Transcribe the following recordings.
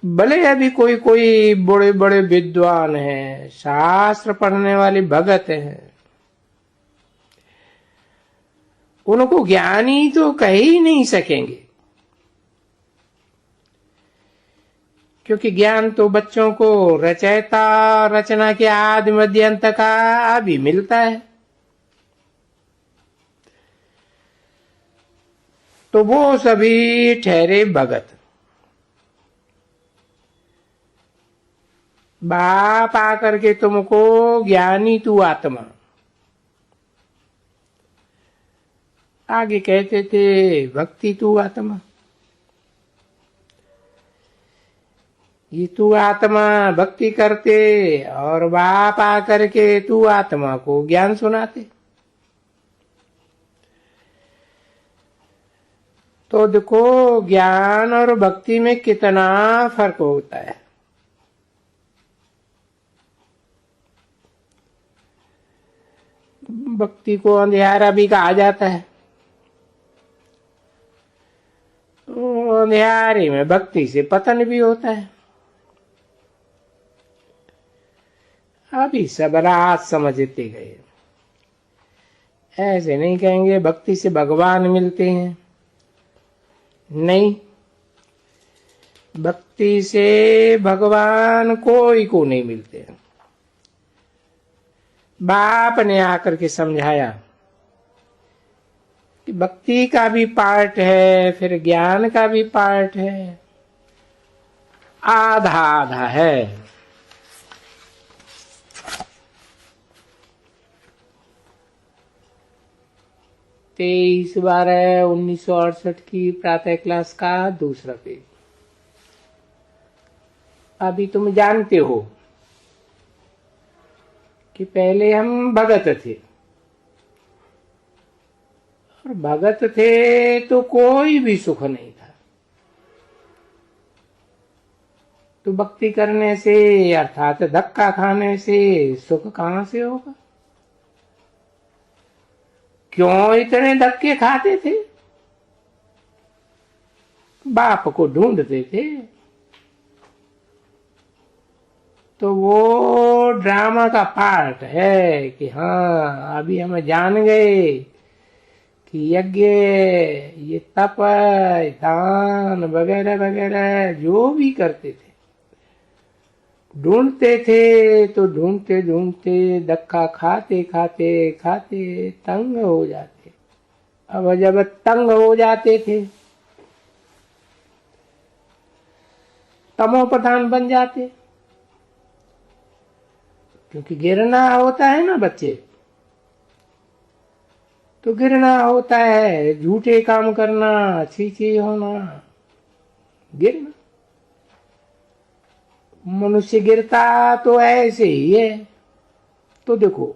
भले अभी कोई कोई बड़े बड़े विद्वान हैं, शास्त्र पढ़ने वाले भगत हैं, उनको ज्ञानी तो कह ही नहीं सकेंगे, क्योंकि ज्ञान तो बच्चों को रचयिता रचना के आदि मध्य अंत का अभी मिलता है। तो वो सभी ठहरे भगत। बाप आकर के तुमको ज्ञानी तू आत्मा, आगे कहते थे भक्ति तू आत्मा, ये तू आत्मा भक्ति करते और बाप आकर के तू आत्मा को ज्ञान सुनाते। तो देखो ज्ञान और भक्ति में कितना फर्क होता है। भक्ति को अंधियारा भी कहा जाता है। तो अंधियारे में भक्ति से पतन भी होता है। अभी सब रात समझते गए, ऐसे नहीं कहेंगे भक्ति से भगवान मिलते हैं, नहीं, भक्ति से भगवान कोई को नहीं मिलते हैं। बाप ने आकर के समझाया कि भक्ति का भी पार्ट है, फिर ज्ञान का भी पार्ट है, आधा आधा है। 23/12/1968 की प्रातः क्लास का दूसरा पेज। अभी तुम जानते हो कि पहले हम भगत थे, और भगत थे तो कोई भी सुख नहीं था। तो भक्ति करने से अर्थात धक्का खाने से सुख कहां से होगा? क्यों इतने धक्के खाते थे? बाप को ढूंढते थे। तो वो ड्रामा का पार्ट है कि हाँ अभी हम जान गए कि यज्ञ, ये तप, दान वगैरह वगैरह जो भी करते थे, ढूंढते थे। तो ढूंढते ढूंढते धक्का खाते खाते खाते तंग हो जाते। अब जब तंग हो जाते थे तमो प्रधान बन जाते, क्योंकि गिरना होता है ना बच्चे, तो गिरना होता है, झूठे काम करना, छी होना, गिरना। मनुष्य गिरता तो ऐसे ही है। तो देखो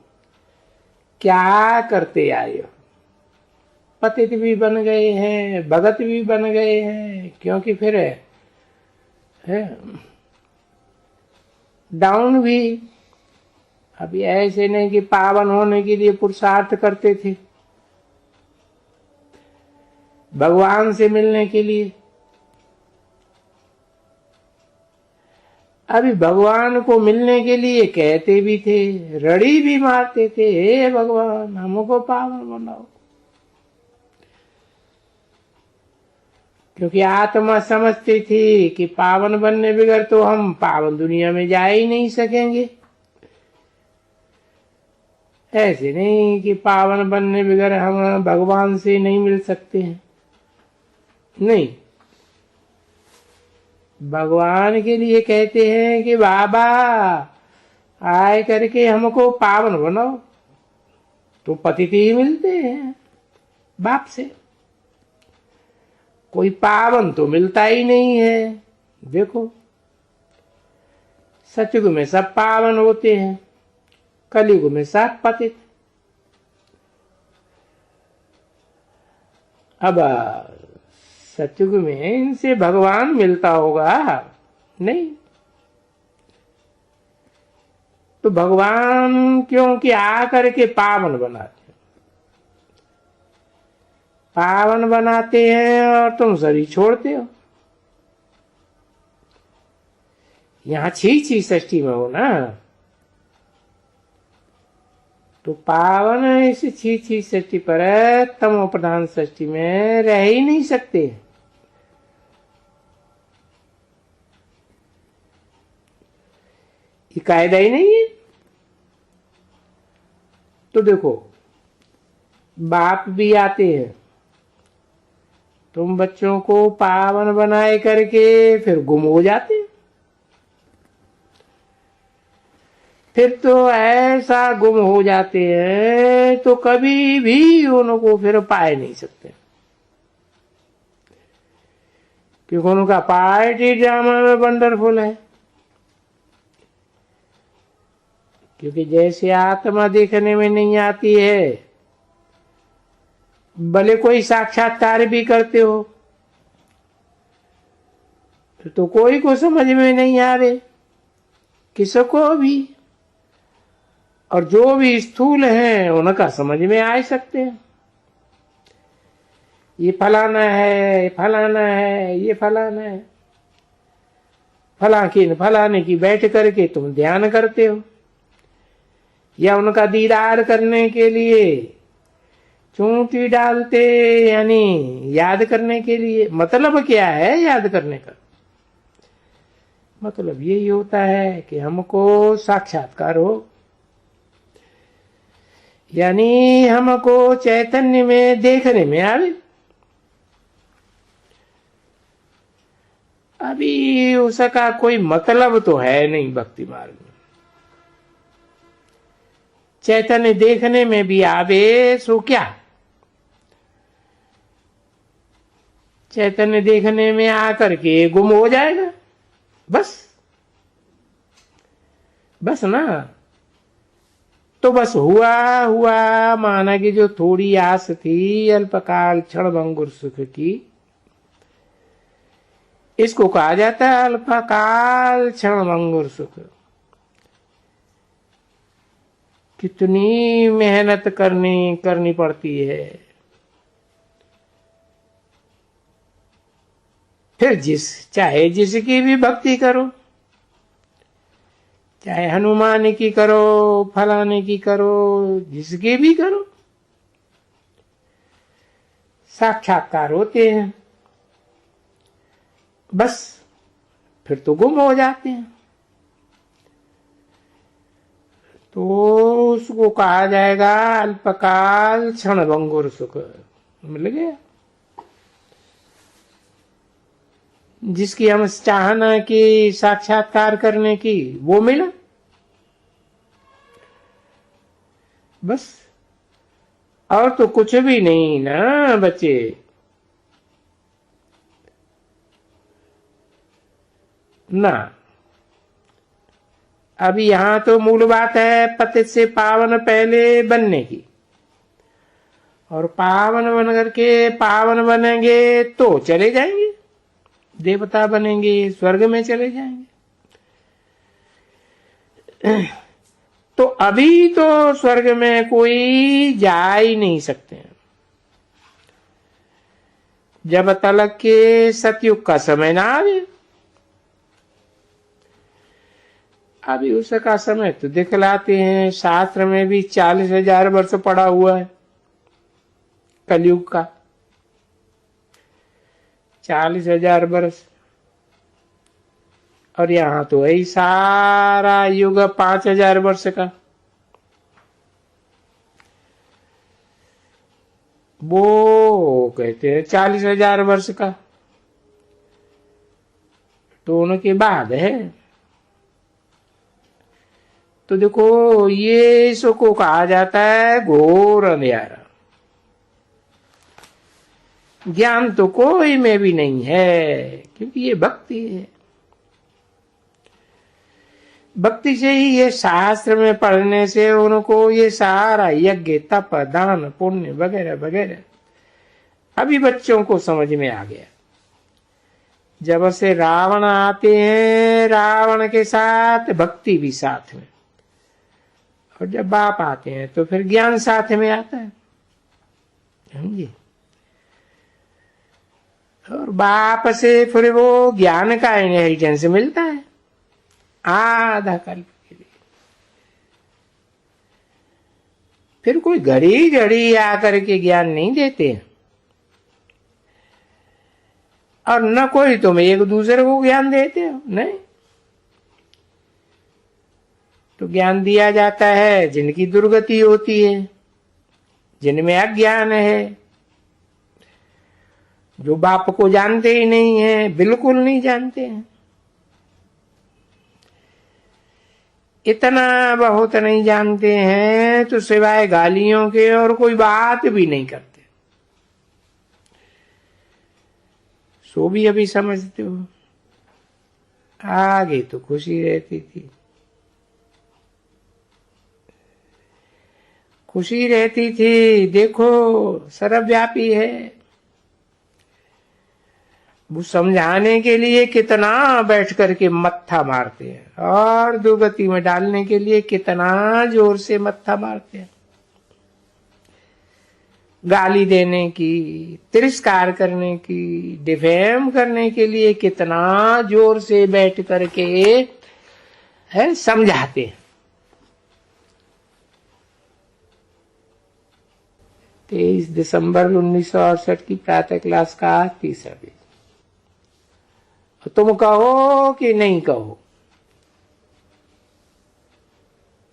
क्या करते आए हो, पतित भी बन गए हैं, भगत भी बन गए हैं, क्योंकि फिर है डाउन भी। अभी ऐसे नहीं कि पावन होने के लिए पुरुषार्थ करते थे भगवान से मिलने के लिए। अभी भगवान को मिलने के लिए कहते भी थे, रड़ी भी मारते थे, हे भगवान हमको पावन बनाओ। क्योंकि आत्मा समझती थी कि पावन बनने बगैर तो हम पावन दुनिया में जा ही नहीं सकेंगे। ऐसे नहीं कि पावन बनने बगैर हम भगवान से नहीं मिल सकते हैं, नहीं। भगवान के लिए कहते हैं कि बाबा आए करके हमको पावन बनाओ। तो पतित ही मिलते हैं बाप से, कोई पावन तो मिलता ही नहीं है। देखो सतयुग में सब पावन होते हैं, कलयुग में सब पतित। अब सतयुग में इनसे भगवान मिलता होगा? नहीं। तो भगवान क्योंकि आकर के पावन बनाते, पावन बनाते हैं और तुम शरीर छोड़ते हो। यहाँ छी छी षष्ठी में हो ना, तो पावन इस छी छी षष्ठी पर तमो प्रधान षष्ठी में रह ही नहीं सकते। ये कायदा ही नहीं है। तो देखो, बाप भी आते हैं, तुम बच्चों को पावन बनाए करके फिर गुम हो जाते हैं। फिर तो ऐसा गुम हो जाते हैं तो कभी भी उनको फिर पाए नहीं सकते, क्योंकि उनका पार्ट ही ड्रामा में वंडरफुल है। क्योंकि जैसे आत्मा देखने में नहीं आती है, भले कोई साक्षात्कार भी करते हो तो कोई को समझ में नहीं आ रहे, किसको भी। और जो भी स्थूल हैं उनका समझ में आ सकते हैं, ये फलाना है, फलाना है, ये फलाना है। फलाने की बैठ करके तुम ध्यान करते हो, या उनका दीदार करने के लिए चूंटी डालते, यानी याद करने के लिए। मतलब क्या है याद करने का? मतलब यही होता है कि हमको साक्षात्कार हो, यानी हमको चैतन्य में देखने में आवे। अभी उसका कोई मतलब तो है नहीं भक्ति मार्ग में। चैतन्य देखने में भी आवे सो क्या? चैतन्य देखने में आकर के गुम हो जाएगा, बस ना। तो बस हुआ माना कि जो थोड़ी आस थी अल्पकाल क्षण भंगुर सुख की, इसको कहा जाता है अल्पकाल क्षण भंगुर सुख। कितनी मेहनत करनी पड़ती है। फिर चाहे जिसकी भी भक्ति करो, चाहे हनुमान की करो, फलाने की करो, जिसकी भी करो, साक्षात्कार होते हैं, बस फिर तो गुम हो जाते हैं। तो उसको कहा जाएगा अल्पकाल क्षण भंगुर सुख। मिल गया जिसकी हम चाहना की साक्षात्कार करने की, वो मिला, बस। और तो कुछ भी नहीं ना बच्चे। ना, अभी यहां तो मूल बात है पतित से पावन पहले बनने की, और पावन बन करके पावन बनेंगे तो चले जाएंगे, देवता बनेंगे, स्वर्ग में चले जाएंगे। तो अभी तो स्वर्ग में कोई जा ही नहीं सकते, जब तक के सतयुग का समय ना आवे। अभी उसका समय तो दिखलाते हैं, शास्त्र में भी 40,000 वर्ष पड़ा हुआ है कलयुग का, 40,000 वर्ष। और यहां तो यही सारा युग 5,000 वर्ष का। वो कहते हैं 40,000 वर्ष का, तो उनके बाद है। तो देखो ये इसको कहा जाता है घोर अंधेरा। ज्ञान तो कोई में भी नहीं है, क्योंकि ये भक्ति है। भक्ति से ही ये शास्त्र में पढ़ने से उनको ये सारा यज्ञ तप दान पुण्य वगैरह वगैरह अभी बच्चों को समझ में आ गया। जब से रावण आते हैं, रावण के साथ भक्ति भी साथ में, और जब बाप आते हैं तो फिर ज्ञान साथ में आता है, समझिए। और बाप से फिर वो ज्ञान का इनहेरिटेंस मिलता है। आधा कल्प के लिए। फिर कोई घड़ी घड़ी आकर के ज्ञान नहीं देते हैं, और न कोई तुम एक दूसरे को ज्ञान देते हो, नहीं। तो ज्ञान दिया जाता है जिनकी दुर्गति होती है, जिनमें अज्ञान है, जो बाप को जानते ही नहीं है, बिल्कुल नहीं जानते हैं, इतना बहुत नहीं जानते हैं तो सिवाय गालियों के और कोई बात भी नहीं करते। सो भी अभी समझते हो, आगे तो खुशी रहती थी, खुशी रहती थी। देखो सर्वव्यापी है, वो समझाने के लिए कितना बैठ करके मत्था मारते हैं, और दुर्गति में डालने के लिए कितना जोर से मत्था मारते हैं। गाली देने की, तिरस्कार करने की, डिफेम करने के लिए कितना जोर से बैठ करके है समझाते हैं। 23 दिसंबर 1968 की प्रातः क्लास का तीसरा दिन। तुम कहो कि नहीं कहो,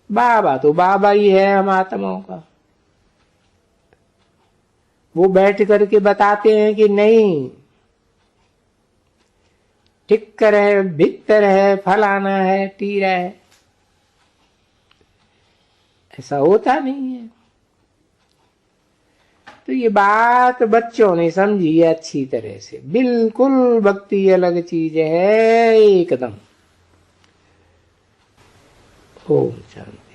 बाबा तो बाबा ही है हम आत्माओं का। वो बैठ करके बताते हैं कि नहीं, टिक्कर है, भिक्तर है, फलाना है, टीरा है। ऐसा होता नहीं है। तो ये बात बच्चों ने समझी है अच्छी तरह से। बिल्कुल भक्ति अलग चीज है एकदम। ओम शांति।